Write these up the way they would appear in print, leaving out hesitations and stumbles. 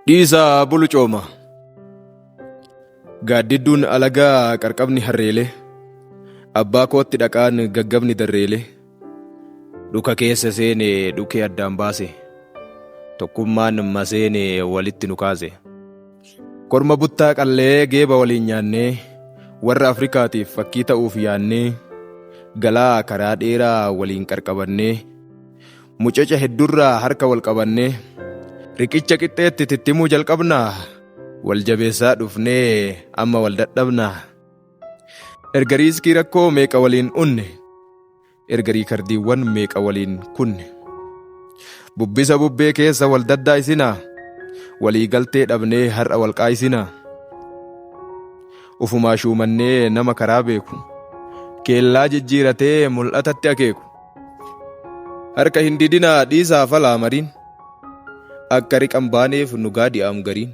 Dhiisaa bulu cooma. Gaaddidduun alagaa qarqabni harreelee. Abbaa kootti dhaqaan gaggabni darreelee. Dhuka keessa seene dhukee addaan baase. Tokkummaan maseene walitti nu kaase. Korma buttaa qallee geeba waliin nyaannee warra Afrikaatiif fakkii ta'uuf yaannee galaa karaa dheeraa waliin qarqabannee mucaca heddurraa harka wal qabannee riqicha qixxeetti tittimuu jalqabnaa wal jabeessaa dhufnee amma wal dadhabnaa. Erga riiskii rakkoo meeqa waliin unne erga riikardiiwwan meeqa waliin kunne bubbisa bubbee keessa wal daddaa'isinaa walii galtee dhabnee har'a wal qaa'isinaa. Ufumaa shuumannee nama karaa beeku keellaa jijjiiratee mul'atatti akeeku. Harka hin didinaa dhiisaa falaa mariin akka riqan baaneef nu gaadi'aam gariin.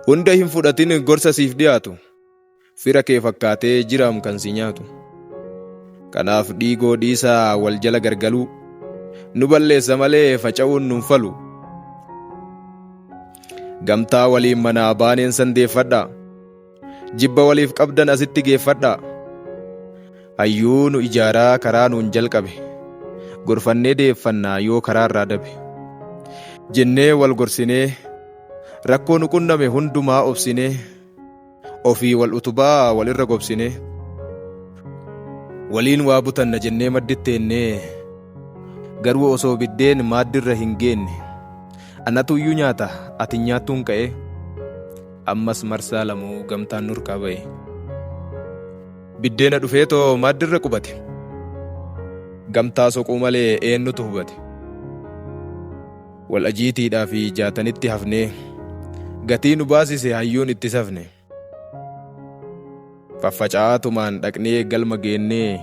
Hunda hin fudhatin gorsa siif dhiyaatu fira kee fakkaatee jiraam kan si nyaatu. Kanaaf dhiigoo dhiisaa wal jala gargaluu nu balleessa malee faca'uun nun falu. Gamtaa waliin manaa baaneen sandeeffadhaa jibba waliif qabdan asitti geeffadhaa. Hayyuu nu ijaaraa karaa nuun jalqabe gorfannee deeffannaa yoo karaarraa dabe. Jennee wal gorsinee rakkoo nu qunname hundumaa obsinee ofii wal utubaa walirra gobsinee waliin waa butanna jennee madditteennee garuu osoo biddeen maaddirra hin geenne anatuyyuu nyaata ati nyaattuun ka'e ammas marsaa lamuu gamtaan nurkaa ba'e. Biddeena dhufeetoo maaddirra qubate gamtaa soquu malee eenyutu hubate. Wal ajiitiidhaa fi jaatanitti hafnee gatii nu baasise hayyuun itti safne. Faffaca'aatumaan dhaqnee galma geennee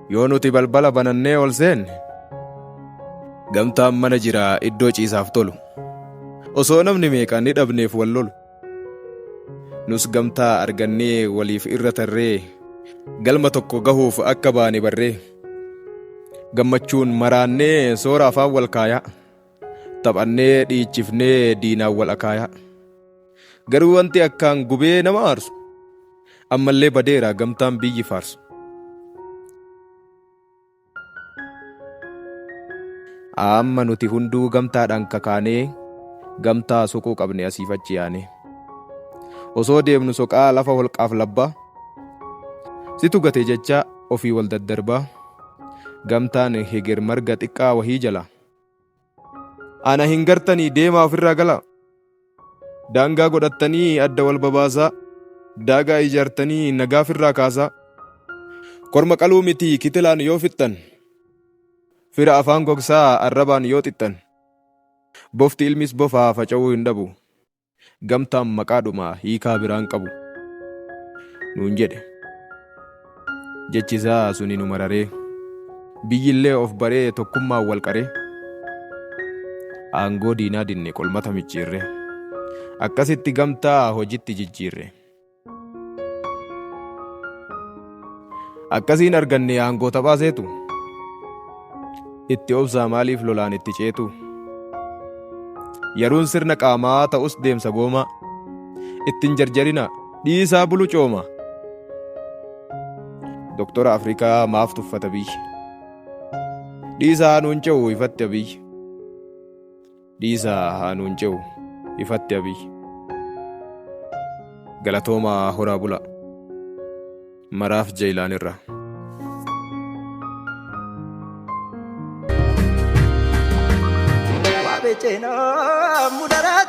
yoo nuti balbala banannee ol seenne gamtaan mana jira iddoo ciisaaf tolu osoo namni meeqaan ni dhabneef wal lolu. Nus gamtaa argannee waliif irra tarree galma tokko gahuuf akka baane barree. Gammachuun maraannee soora afaan wal kaayaa taphannee dhiichifnee diinaan wal akaayaa. Garuu wanti akkaan gubee nama aarsu ammallee badeera gamtaan biyyi faarsu. Amma nuti hunduu gamtaadhaan kakaanee gamtaa soquu qabne asiif achi yaane. Osoo deemnu soqaa lafa holqaaf labbaa situ gate jecha ofii wal daddarbaa. Gamtaan heger marga xiqqaa wahii jala ana hin gartanii deemaa ofirraa gala. Daangaa godhattanii adda wal babaasaa daagaa ijaartanii nagaa firraa kaasaa. Korma qaluu miti kitilaan yoo fixxan fira afaan gogsaa arrabaan yoo xixxan. Bofti ilmis bofaa faca'uu hin dhabu gamtaan maqaadhuma hiikaa biraan qabu nuun jedhe. Jechisaa suni nu mararee biyyillee of baree tokkummaan wal qaree aangoo diinaa dinne qolmata micciirre akkasitti gamtaa hojitti jijjiirre. Akkasiin arganne aangoo taphaaseetu itti obsaa maaliif lolaan itti ceetu. Yeroon sirna qaamaa ta'us deemsa goomaa ittiin jarjarina dhiisaa bulu cooma. Doktora Afrikaa maaf tuffata biyyi dhiisaa haanuun ce'u ifatti abiyyi. Dhiisaa haanuun ce'u ifatti abiyyi. Galatoomaa horaa bula maraaf Jeelaan irra. Mudara